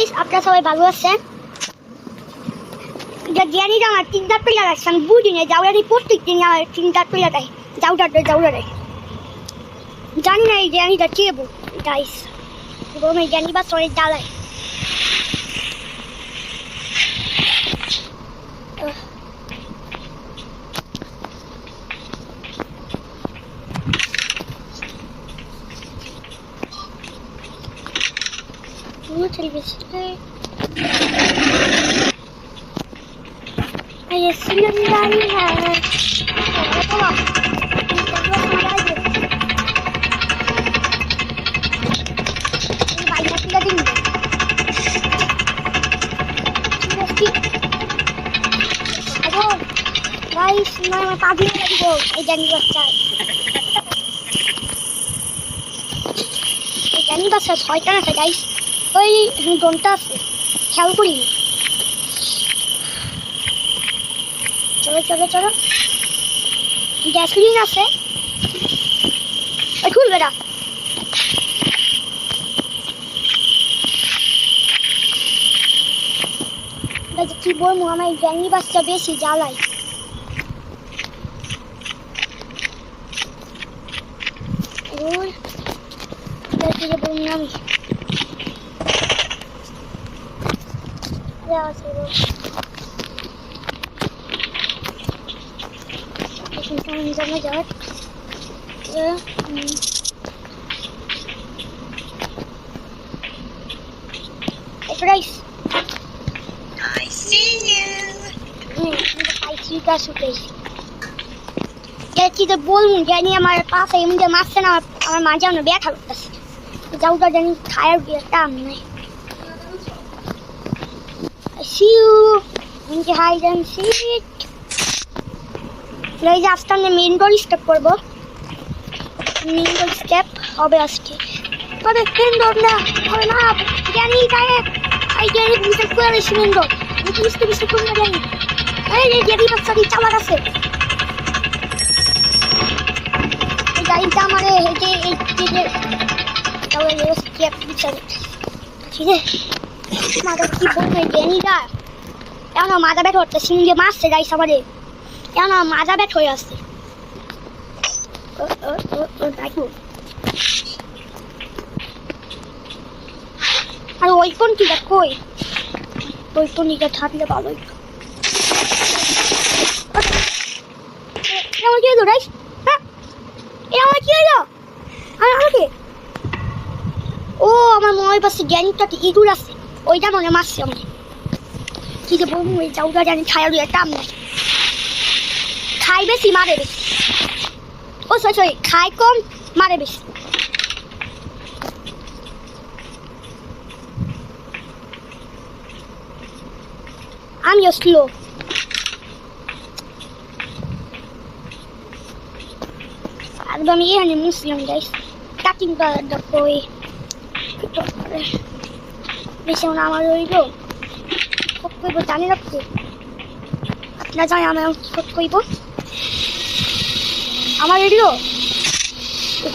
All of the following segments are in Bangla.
গাইস, আপনারা সবাই ভালো আছেন? জ্ঞানী আমার 3টা প্লেয়ার আছে, আমি বুঝি না জাউরারি প্রত্যেক দিন আমার 3টা প্লেয়ার দেয়, জাউরারে জানি না এই জ্ঞানীটা কে বল গাইস, গরমে জ্ঞানী বা শরীর জ্বালায়। Guys, मैं पागल हो गई हूँ ये जानी बच्चा ये जानी बच्चा ছয়টা আছে गाइस ওই ঘন্টা আছে খেয়াল করি চলো চলো চলো গ্যাসলিন আছে ওই খুল বেটা কি বলবো আমার জানি বাচ্চা বেশি জ্বালায় Jadi belum nami. Ya suruh. Kita sama jahat. Hey guys. I see you. I see you guys guys. Jadi bolong jadi আমার পাশে এমনি মারছে না আমার মাঝে না ব্যথা করতেছে যাওটা জানি খায়ার গেটাম নাই I see you in the hide and seek guys আজকে আমি মেইন ডোর স্টেপ করব মেইন ডোর স্টেপ হবে আজকে তবে মেইন ডোর না হবে না জানি গায়ে আই জানি বুঝতে পারি মেইন ডোর বুঝতে পারি জানি এই যে বাচ্চা কি চালা আছে গাইটা আমারে এই যে তাহলে এর স্টেপ বিচারে ঠিক আছে মাথা কি বলবে জ্ঞানীরা কেন মাথা ব্যথা হচ্ছে সিঙ্গে মারছে গাইস আমারে কেন মাথা ব্যথা হয়ে আসছে আর ওই কোনটিটা কই ওই কোনটিটা থাকলে ভালো হইতো কেমন কি হলো গাইস আমার কি হলো আমাকে ও আমার মনের পাশে জ্ঞানীটা ইঁদুর আছে ওইটা মনে মারছে আমাকে কি যে বলবো ওই যাওটা জানি খায় একটা নাই খাই বেশি মারে বেশি ও সরি খাই কম মারে বেশি আমিও স্লো একদম এখানে মুসলিম গাইস কাটিং করার কই বেশি না আমার রইল কত কইব জানি না তো আপনারা জানেন আমি কত কইব আমার রইল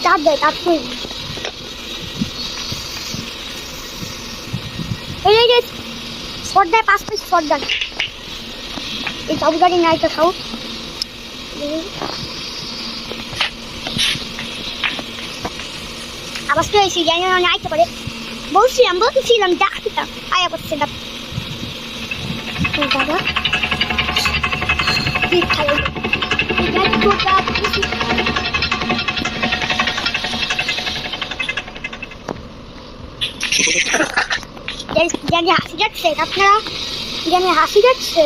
চাপ দেয় তার কই এই যে শট দেয় 5 পিস শট দেন এই সব গাড়ি নাইটা খাও আবার তো এসে জানি না আইতে পারে বলছিলাম ডাক্তার আয়া করছে না দাদা কি খাই জানি হাসি যাচ্ছে আপনারা জানি হাসি যাচ্ছে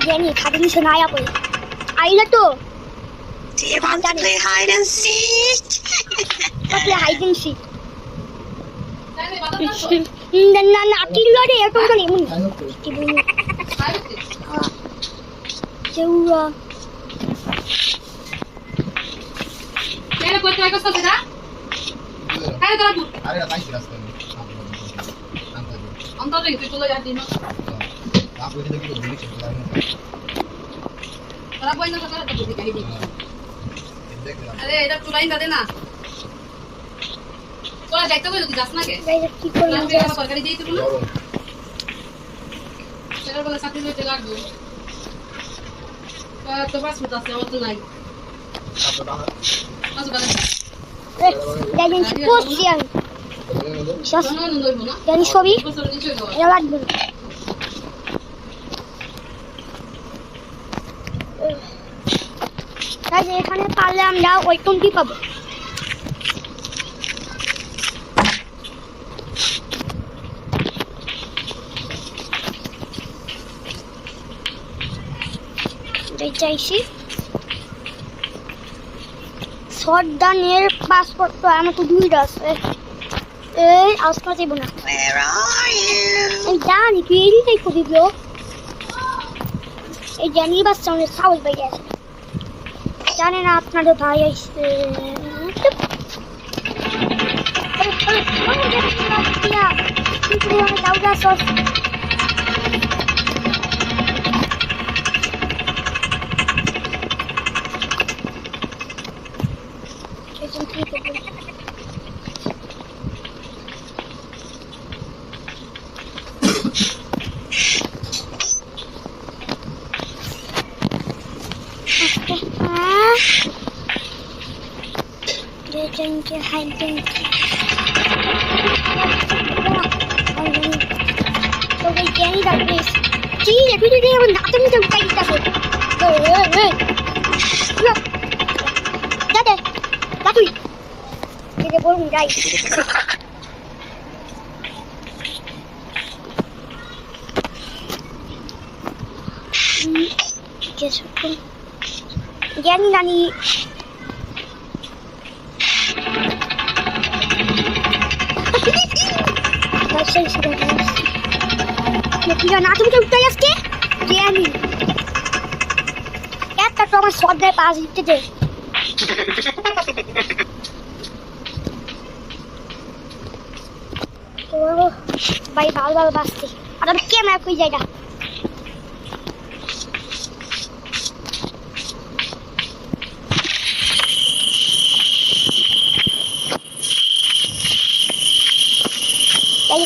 Jenny, खाली से ना आया कोई आई ना तो Do you want to play hide and seek? What play hide and seek? ना ना आती लोड़े ये तो नहीं मुन की बोल जरूर मेरे को तो सब ना काय करा तू अरे आता ही रास्ता अंतर रे तू चला जाती ना তোরা বই না কথা বলতে কাহি দিই আরে এটা চুলাই দাদে না তোরা যাইতে বলে তুই যাস না কে গাইস কি করলাম লাস্টে আমার তরকারি দিই তুই সেটা বলে সাথে দিতে লাগবে তো বাস মত আছে আমার তো নাই আচ্ছা গাইস পোস্ট আমি বিশ্বাস শোনো নন্দইবো না জানি ছবি বছর দিন চলে যাবে এটা লাগবে না। গাইস এখানে পারলে আমরা ওই টুনটি পাবো চাইছি সর্দানের পাসপোর্ট আমার তো দুইটা আছে এই আজকে যাবো না Where are you? আমি জানি তুই এদিকেই খুবই দিল এই জানি বাচ্চা অনেক সাহস পেয়ে গেছে জানে না আপনাদের ভাই আসছে Gente, hiding. So we can eat like this. Gee, if you didn't have nothing to take that with. Look. That way. Get the ball right. Just Jenny Nani. Mira, nada, tú te das qué? Jenny. Esta toma só de paz, entendeu? Oh, vai bal basti. Agora que mais coisa aí?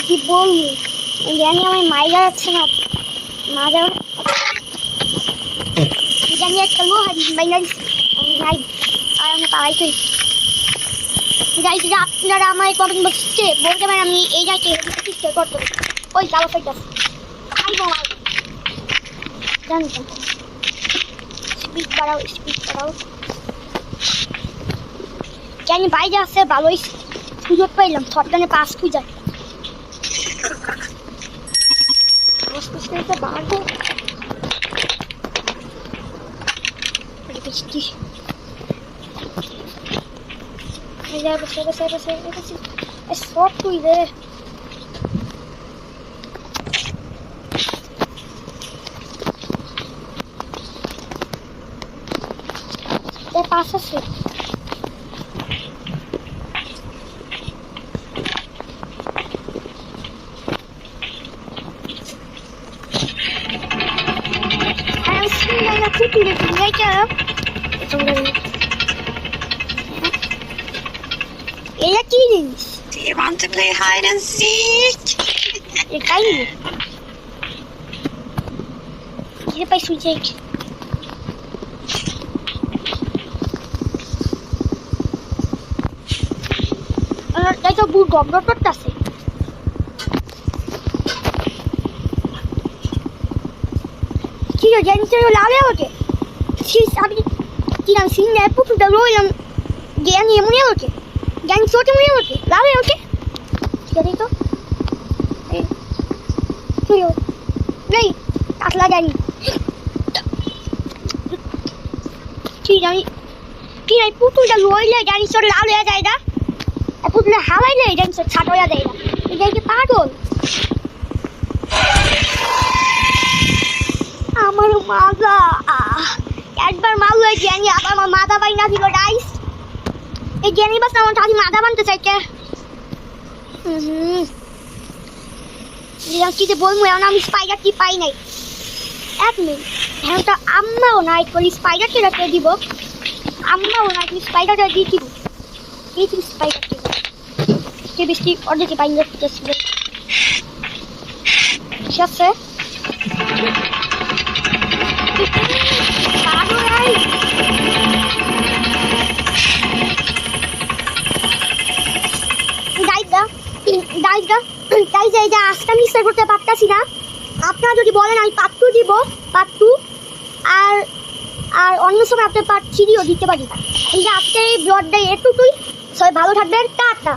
কি বলবো জানি আমার মাইরা যাচ্ছে না মারা জানি একটা লোহা বাইনা নাই আর আমি পাই তুই গাইস আপনারা আমার কমেন্ট বক্সে বলতে পারেন আমি এই জায়গায় চেষ্টা করতে ওই যাওয়া ফেটা আই বাবা জানি স্পিড বাড়াও জানি বাইরে আছে ভালোই সুযোগ পাইলাম সবটানে পাস খুঁজে Você bago. Você. É só cuidar. Até passa assim. Tudo que vai ter. Ele aqui, gente. Do you want to play hide and seek? Ele caiu. Ele vai subir aqui. Daí tá o bulldog, não tá assim. Tira, já não sei lá, né, ok? Si sabe que não se né por da loja ganha mulher o quê? Ganha só de mulher o quê? Lá é o quê? Quer dizer que eu nei atla ganha tira puto da loja ganha só lá le जाएगा e puto na hawai le ganha só छाट हो जाएगा ये कि पागल আমার মাজা একবার মারলো এই জ্ঞানী আবার আমার মাথা পাই না দিল গাইস এই জ্ঞানী বাস আমার দাদি মাথা বানতে চাইছে কি যে বলবো এখন আমি স্পাইডার কি পাই নাই এক মিনিট এখন তো আম্মাও না একটু স্পাইডার টেরাকে দিব আম্মাও না একটু স্পাইডারটা দিয়ে দিব এই তুমি স্পাইডার কে বৃষ্টি অর্ধেকে বাইরে করতেছিল ঠিক আছে আজকে মিস করতে পারতাছি না আপনারা যদি বলেন আমি পার্ট 2 দিব পার্ট 2 আর আর অন্য সময় আপনার পার্ট 3ও দিতে পারি এই যে আজকে এই ব্লগটা এটুকুই সবাই ভালো থাকবেন টাটা